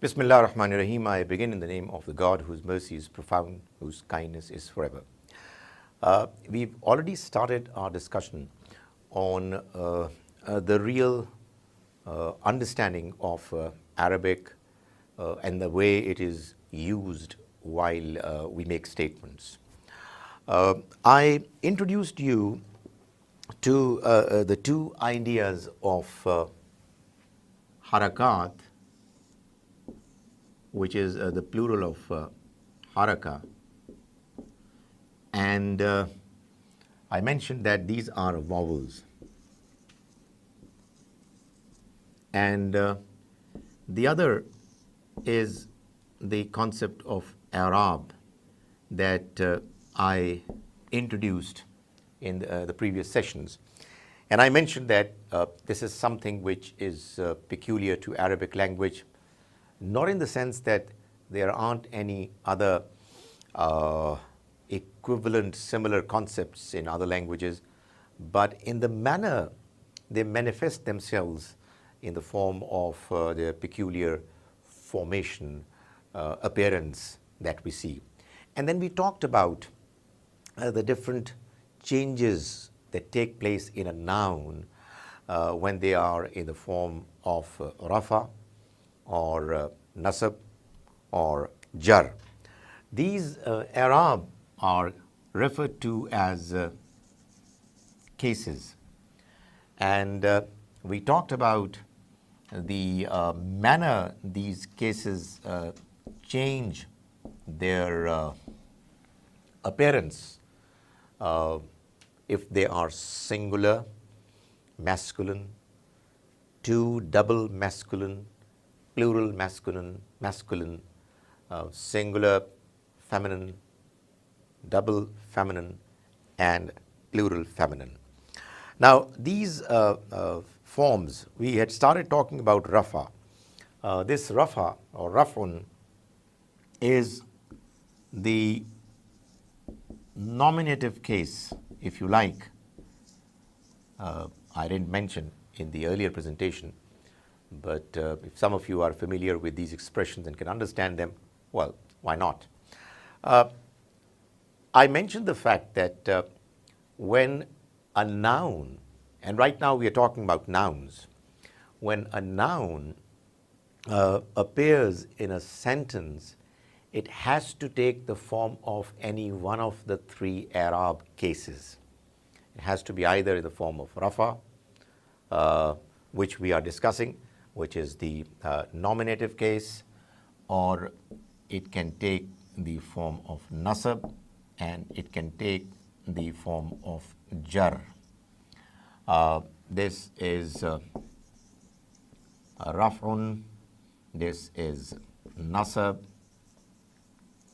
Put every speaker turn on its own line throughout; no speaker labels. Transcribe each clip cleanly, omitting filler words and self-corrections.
Bismillah ar-Rahman ar-Rahim. I begin in the name of the God whose mercy is profound, whose kindness is forever. We've already started our discussion on the real understanding of Arabic and the way it is used while we make statements. I introduced you to the two ideas of harakat, which is the plural of haraka, and I mentioned that these are vowels, and the other is the concept of Arab that I introduced in the previous sessions. And I mentioned that this is something which is peculiar to Arabic language, not in the sense that there aren't any other equivalent similar concepts in other languages, but in the manner they manifest themselves in the form of their peculiar formation, appearance that we see. And then we talked about the different changes that take place in a noun when they are in the form of rafa or nasab or jar. These Arab are referred to as cases, and we talked about the manner these cases change their appearance if they are singular, masculine, two double masculine, plural masculine, singular feminine, double feminine, and plural feminine. Now, these forms, we had started talking about rafa. This rafa or rafun is the nominative case, if you like. I didn't mention in the earlier presentation, but if some of you are familiar with these expressions and can understand them, well, why not? I mentioned the fact that when a noun, and right now we are talking about nouns, when a noun appears in a sentence, it has to take the form of any one of the three Arab cases. It has to be either in the form of rafa, which we are discussing, which is the nominative case, or it can take the form of nasab, and it can take the form of jar. This is raf'un, this is nasab,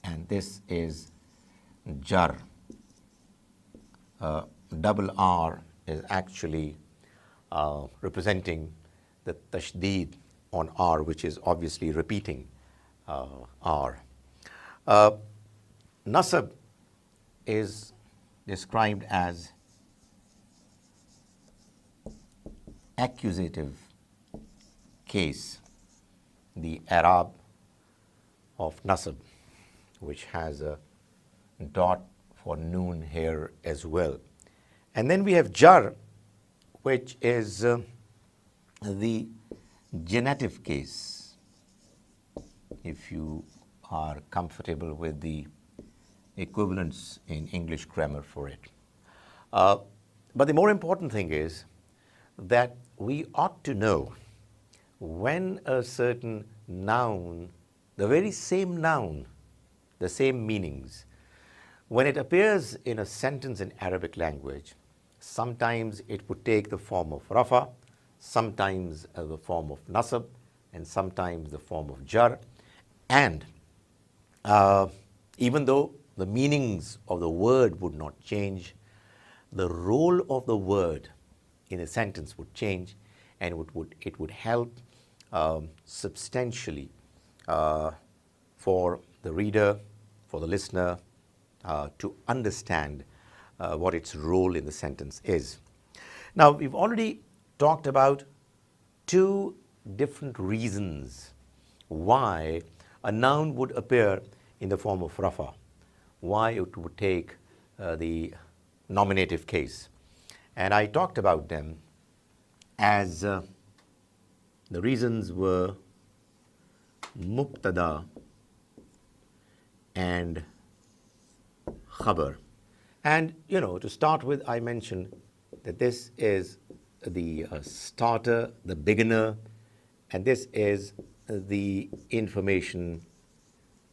and this is jar. Double R is actually representing the tashdeed on R, which is obviously repeating R. Nasab is described as accusative case, the Arab of nasab, which has a dot for noon here as well. And then we have jar, which is the genitive case, if you are comfortable with the equivalents in English grammar for it. But the more important thing is that we ought to know when a certain noun, the very same noun, the same meanings, when it appears in a sentence in Arabic language, sometimes it would take the form of rafa, sometimes the form of nasab, and sometimes the form of jar. And even though the meanings of the word would not change, the role of the word in a sentence would change, and it would help substantially for the reader, for the listener, to understand what its role in the sentence is. Now, we've already talked about two different reasons why a noun would appear in the form of rafa, why it would take the nominative case. And I talked about them as the reasons were mubtada and khabar. And to start with, I mentioned that this is the starter, the beginner, and this is the information,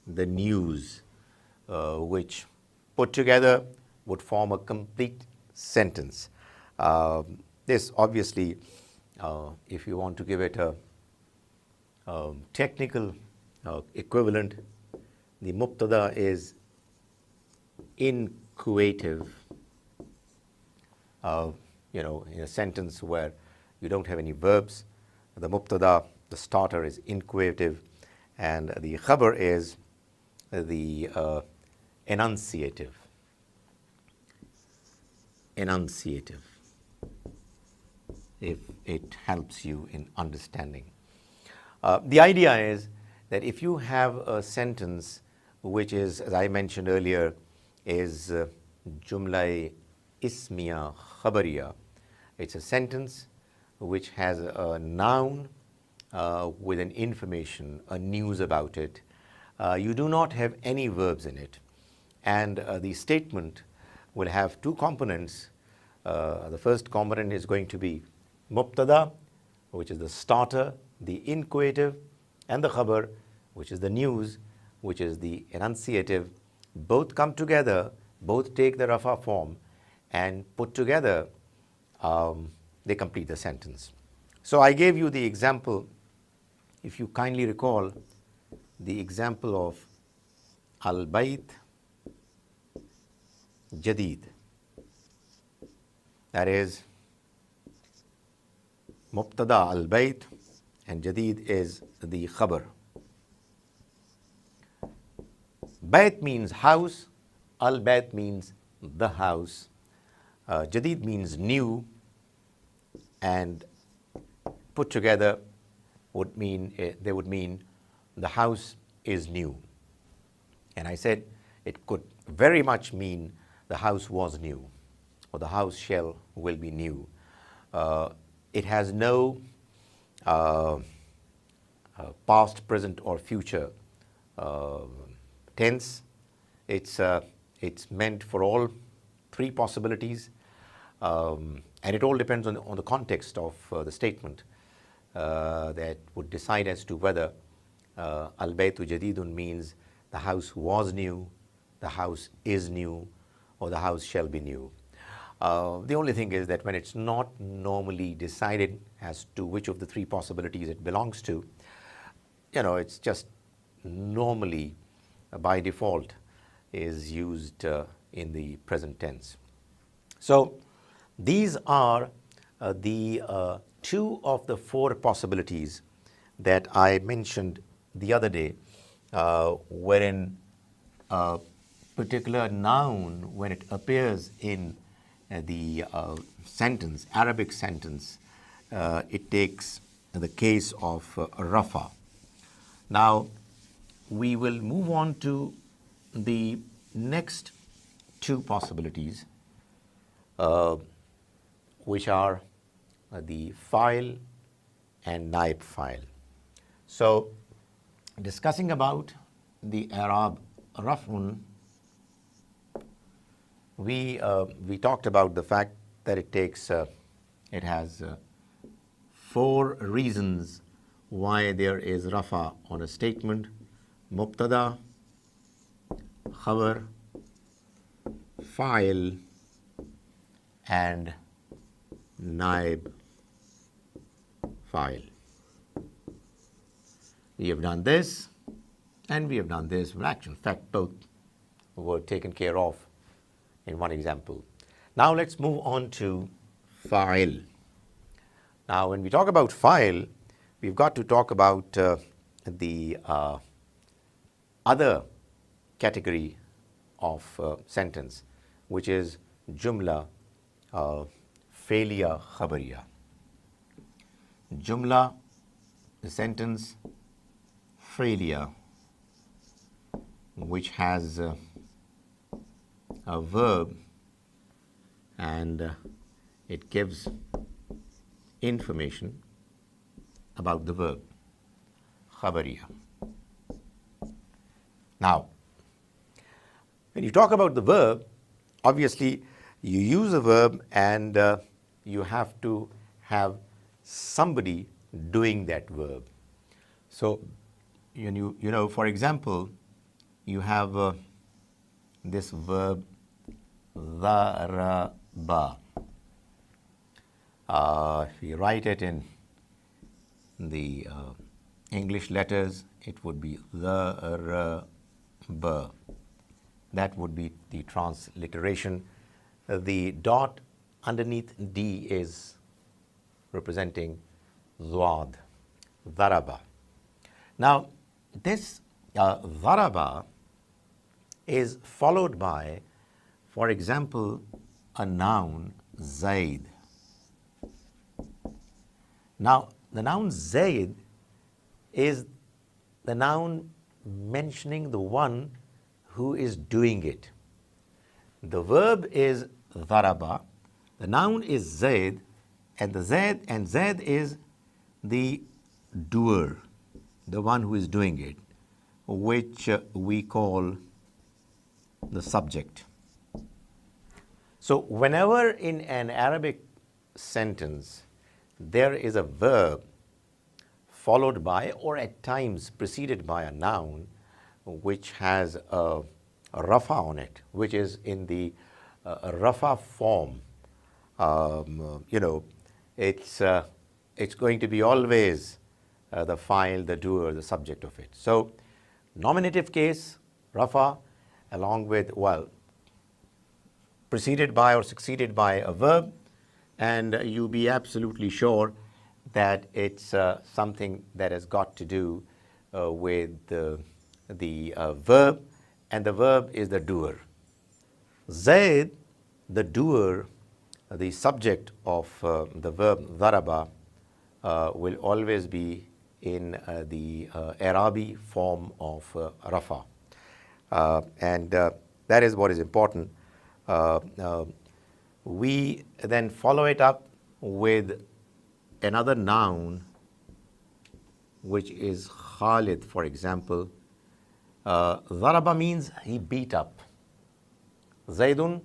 the news, which put together would form a complete sentence. This obviously, if you want to give it a technical equivalent, the mubtada is inquative, in a sentence where you don't have any verbs. The mubtada, the starter, is inquative, and the khabar is the enunciative. If it helps you in understanding. The idea is that if you have a sentence which is, as I mentioned earlier, is jumla ismiya khabariya, it's a sentence which has a noun with an information, a news about it. You do not have any verbs in it, and the statement will have two components. The first component is going to be mubtada, which is the starter, the inquative, and the khabar, which is the news, which is the enunciative. Both come together, both take the rafa form, and put together, they complete the sentence. So I gave you the example, if you kindly recall, the example of al-bayt jadid. That is mubtada al-bayt, and jadid is the khabar. Bayt means house, al-bayt means the house, jadid means new, and put together would mean they would mean the house is new. And I said it could very much mean the house was new, or the house shell will be new. It has no past, present, or future tense. It's meant for all three possibilities, and it all depends on the context of the statement that would decide as to whether al-baytu jadidun means the house was new, the house is new, or the house shall be new. The only thing is that when it's not normally decided as to which of the three possibilities it belongs to, it's just normally by default is used in the present tense. So these are the two of the four possibilities that I mentioned the other day, wherein a particular noun, when it appears in the sentence, Arabic sentence, it takes the case of rafa. Now, we will move on to the next two possibilities, which are the file and naib file. So, discussing about the Arab raf'un, we talked about the fact that it has four reasons why there is rafa on a statement: mubtada, khabar, file, and naib file. We have done this and we have done this. Well, actually, in fact, both were taken care of in one example. Now let's move on to file. Now when we talk about file, we've got to talk about the other category of sentence, which is jumla failure khabariya. Jumla, the sentence, failure which has a verb and it gives information about the verb, khabariya. Now, when you talk about the verb, obviously you use a verb and you have to have somebody doing that verb. So, you know, for example, you have this verb dharaba. If you write it in the English letters, it would be dharaba. That would be the transliteration. The dot underneath D is representing Zwad, dharaba. Now, this dharaba is followed by, for example, a noun, Zaid. Now, the noun Zaid is the noun mentioning the one who is doing it. The verb is dharaba, the noun is Zaid, and Zaid is the doer, the one who is doing it, which we call the subject. So whenever in an Arabic sentence there is a verb followed by or at times preceded by a noun which has a rafa on it, which is in the rafa form, you know, it's going to be always the file, the doer, the subject of it. So nominative case, rafa, along with, well, preceded by or succeeded by a verb, and you be absolutely sure that it's something that has got to do with the verb, and the verb is the doer. Zaid, the doer, the subject of the verb dharaba, will always be in the Arabi form of rafa. And that is what is important. We then follow it up with another noun, which is Khalid, for example. Dharaba means he beat up. Zaidun,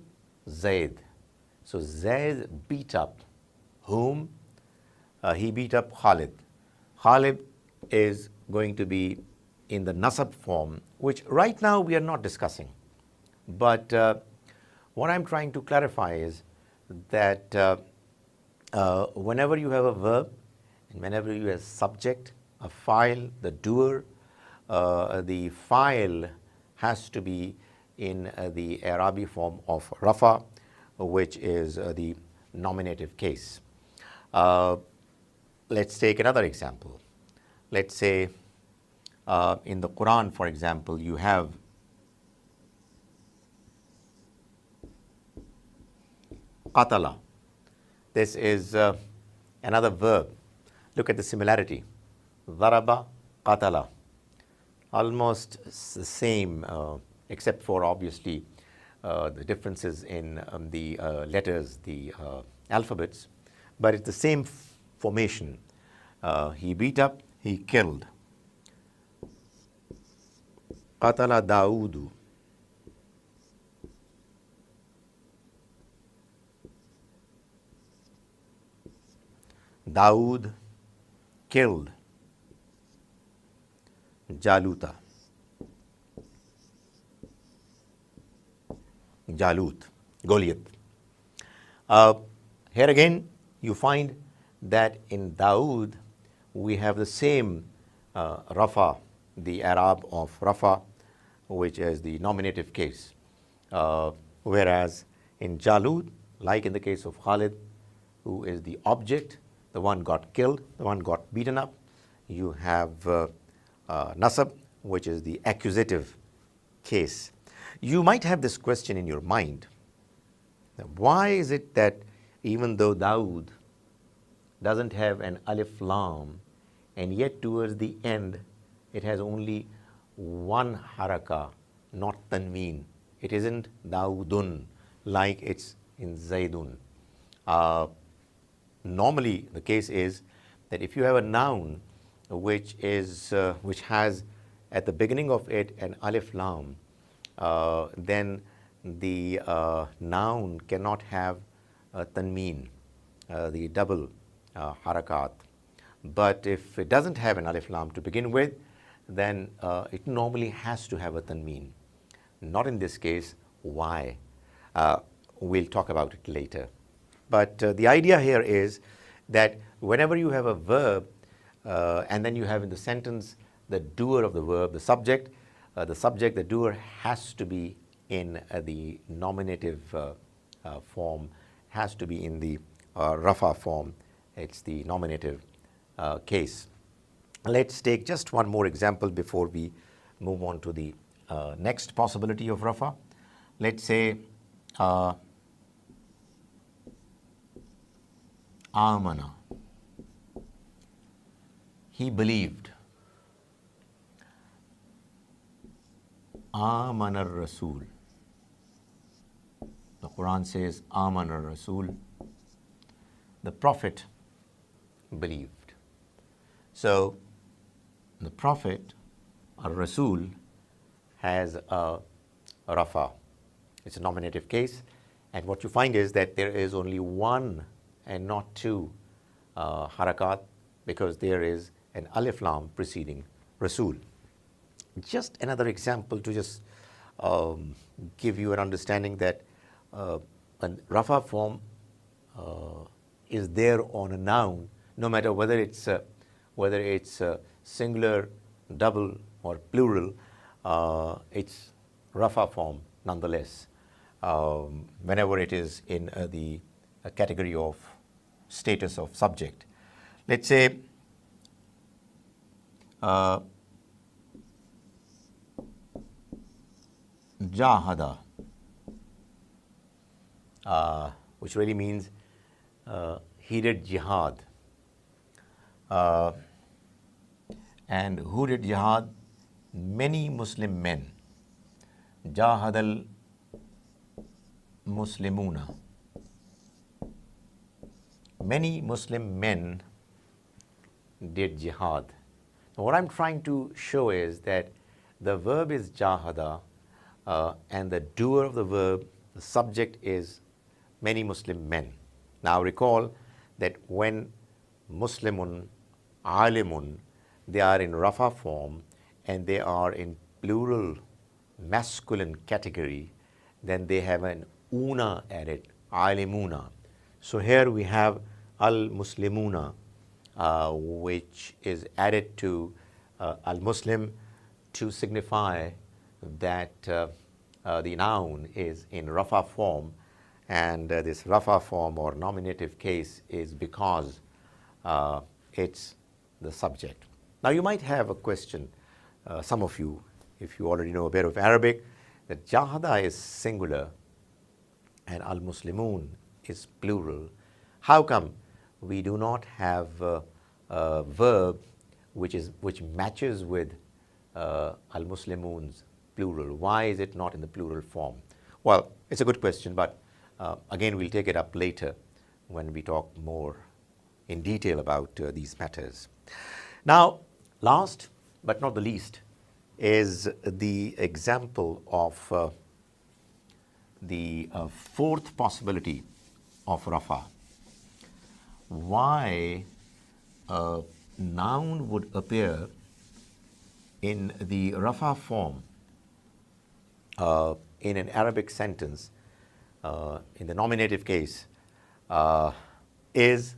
Zaid. So Zaid beat up whom? He beat up Khalid. Khalid is going to be in the nasab form, which right now we are not discussing. But what I'm trying to clarify is that whenever you have a verb and whenever you have subject, a file, the doer, the file has to be in the Arabic form of rafa, which is the nominative case. Let's take another example. Let's say in the Quran, for example, you have qatala. This is another verb. Look at the similarity. Dharaba, qatala. Almost the same, except for obviously the differences in the letters, the alphabets, but it's the same formation. He beat up, he killed. Qatala Daudu. Daud killed Jaluta. Jalut, Goliath. Here again, you find that in Daud we have the same rafa, the Arab of rafa, which is the nominative case. Whereas in Jalut, like in the case of Khalid, who is the object, the one got killed, the one got beaten up, you have nasab, which is the accusative case. You might have this question in your mind. Why is it that even though Daud doesn't have an alif lam, and yet towards the end it has only one haraka, not tanween. It isn't Daudun like it's in Zaidun. Normally, the case is that if you have a noun which has at the beginning of it an alif lam, then the noun cannot have tanween, the double harakat. But if it doesn't have an alif lam to begin with, then it normally has to have a tanween. Not in this case. Why? We'll talk about it later. But the idea here is that whenever you have a verb and then you have in the sentence the doer of the verb, the subject, the doer has to be in the nominative form, has to be in the rafa form. It's the nominative case. Let's take just one more example before we move on to the next possibility of rafa. Let's say amana, he believed. Amana Rasul. The Quran says Amana Rasul. The Prophet believed. So the Prophet, or Rasul, has a rafa. It's a nominative case, and what you find is that there is only one and not two harakat, because there is an alif lam preceding Rasul. Just another example to just give you an understanding that a rafa form is there on a noun, no matter whether it's singular, double, or plural. It's rafa form nonetheless, whenever it is in the category of status of subject. Let's say jahada, which really means he did jihad. And who did jihad? Many Muslim men. Jahadal Muslimuna. Many Muslim men did jihad. Now, what I'm trying to show is that the verb is jahada, and the doer of the verb, the subject, is many Muslim men. Now recall that when Muslimun, alimun, they are in rafa form and they are in plural masculine category, then they have an una added, alimuna. So here we have al-muslimuna, which is added to al-muslim to signify that the noun is in rafa form, and this rafa form or nominative case is because it's the subject. Now you might have a question, some of you, if you already know a bit of Arabic, that jahada is singular and al-muslimun is plural. How come we do not have a verb which matches with al-muslimun's plural? Why is it not in the plural form? Well, it's a good question, but again, we'll take it up later when we talk more in detail about these matters. Now, last but not the least is the example of the fourth possibility of rafa. Why a noun would appear in the rafa form in an Arabic sentence in the nominative case is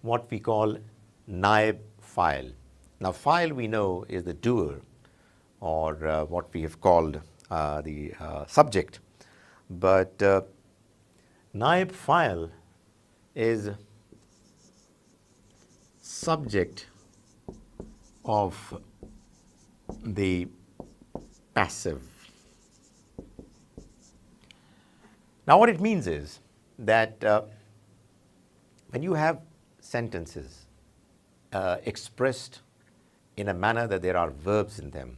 what we call naib file. Now, file we know is the doer, or what we have called the subject, but naib file is subject of the passive. Now, what it means is that when you have sentences expressed in a manner that there are verbs in them.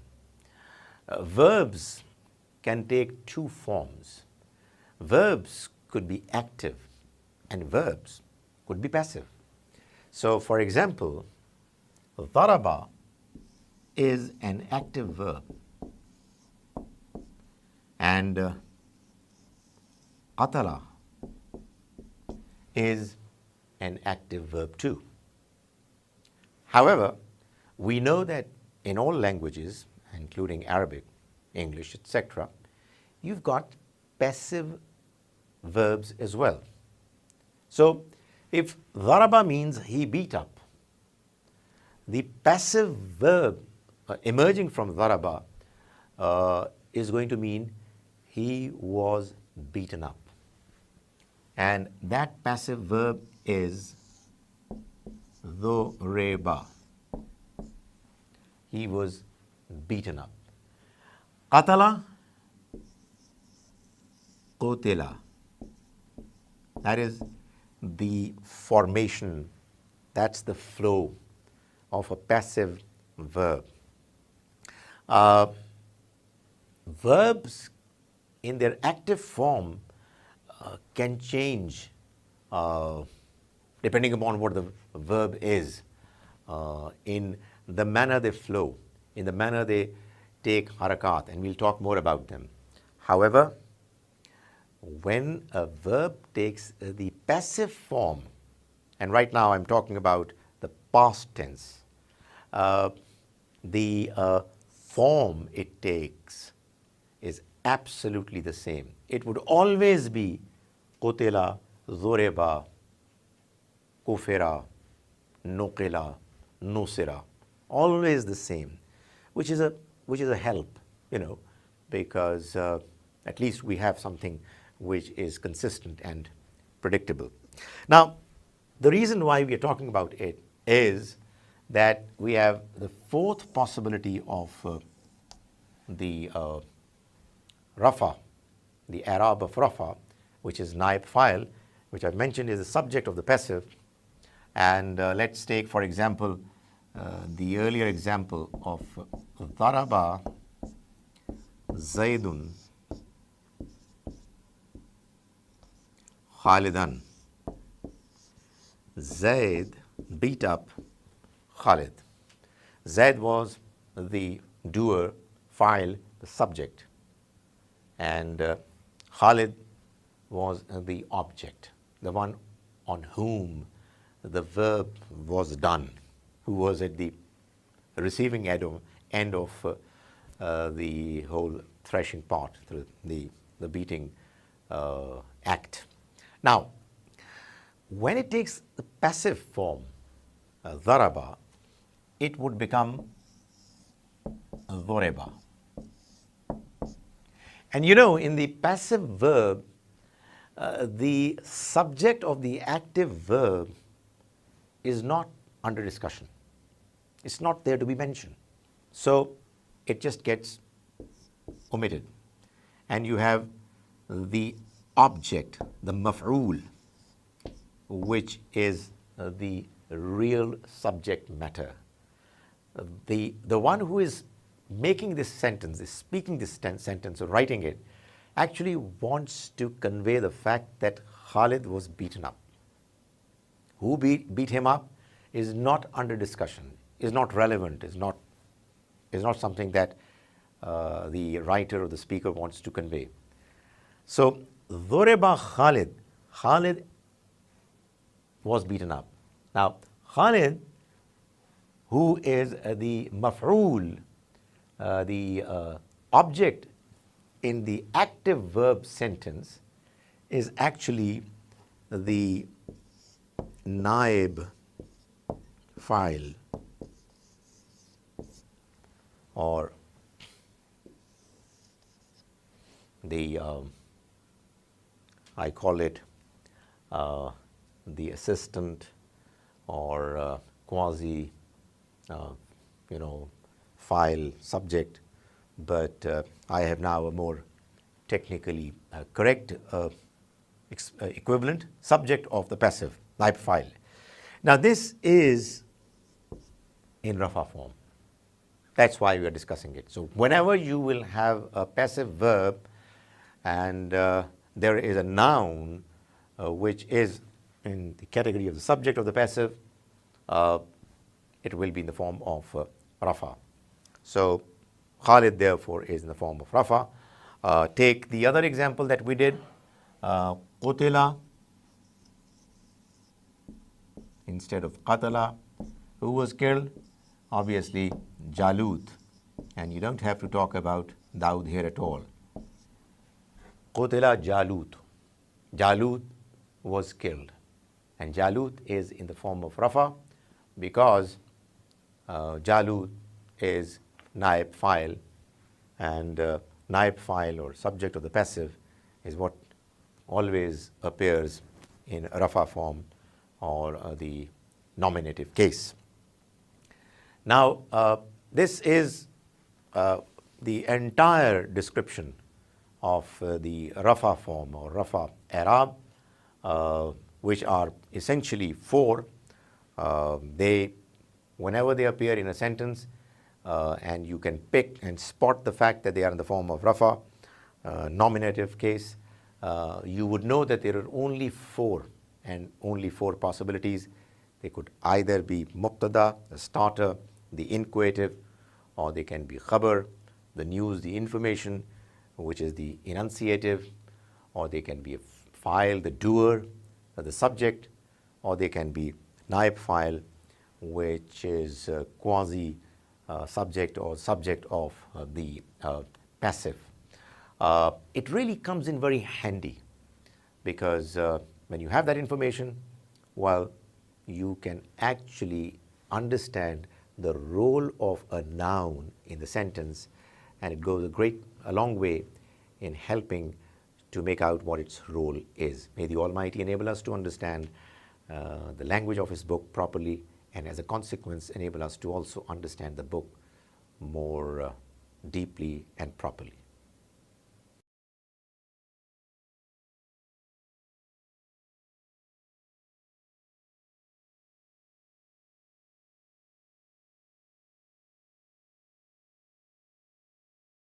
Verbs can take two forms. Verbs could be active and verbs could be passive. So, for example, daraba is an active verb and qatala is an active verb too. However, we know that in all languages, including Arabic, English, etc., you've got passive verbs as well. So, if daraba means he beat up, the passive verb emerging from daraba is going to mean he was beaten up. And that passive verb is dhureba. He was beaten up. Qatala, qutila. That is the formation, that's the flow of a passive verb. Verbs in their active form can change depending upon what the verb is, in the manner they flow, in the manner they take harakat, and we'll talk more about them. However, when a verb takes the passive form, and right now I'm talking about the past tense, the form it takes is absolutely the same. It would always be qutila, dhureba, kufira, nuqila, nusira, always the same, which is a help, because at least we have something which is consistent and predictable. Now, the reason why we are talking about it is that we have the fourth possibility of the rafa, the i'rab of rafa, which is naib file, which I've mentioned is the subject of the passive. And let's take, for example, the earlier example of daraba Zaydun Khalidan. Zayd beat up Khalid. Zayd was the doer, file, the subject, and Khalid was the object, the one on whom the verb was done, who was at the receiving end of the whole threshing part, the beating act. Now, when it takes the passive form, daraba, it would become dhureba. And in the passive verb, the subject of the active verb is not under discussion. It's not there to be mentioned. So it just gets omitted. And you have the object, the maf'ul, which is the real subject matter. The one who is making this sentence, is speaking this sentence or writing it, actually wants to convey the fact that Khalid was beaten up. Who beat him up is not under discussion, is not relevant, is not something that the writer or the speaker wants to convey. So, dhureba Khalid, Khalid was beaten up. Now, Khalid, who is the maf'ul, the object in the active verb sentence, is actually the naib file, or the I call it the assistant or quasi file subject, but I have now a more technically correct equivalent, subject of the passive, naib file. Now this is in rafa form. That's why we are discussing it. So whenever you will have a passive verb and there is a noun which is in the category of the subject of the passive, it will be in the form of rafa. So Khalid therefore is in the form of rafa. Take the other example that we did, qutila instead of qatala. Who was killed? Obviously Jalut, and you don't have to talk about Daud here at all. Qutila Jalut. Jalut was killed, and Jalut is in the form of rafa because Jalut is naib file, and naib file or subject of the passive is what always appears in rafa form or the nominative case. Now, this is the entire description of the rafa form or rafa i'rab, which are essentially four. Whenever they appear in a sentence, and you can pick and spot the fact that they are in the form of rafa, nominative case, you would know that there are only four and only four possibilities. They could either be muqtada, the starter, the inquisitive, or they can be khabar, the news, the information, which is the enunciative, or they can be a file, the doer, the subject, or they can be naib file, which is quasi subject or subject of the passive. It really comes in very handy because when you have that information, well, you can actually understand the role of a noun in the sentence, and it goes a long way in helping to make out what its role is. May the Almighty enable us to understand the language of His book properly, and as a consequence enable us to also understand the book more deeply and properly.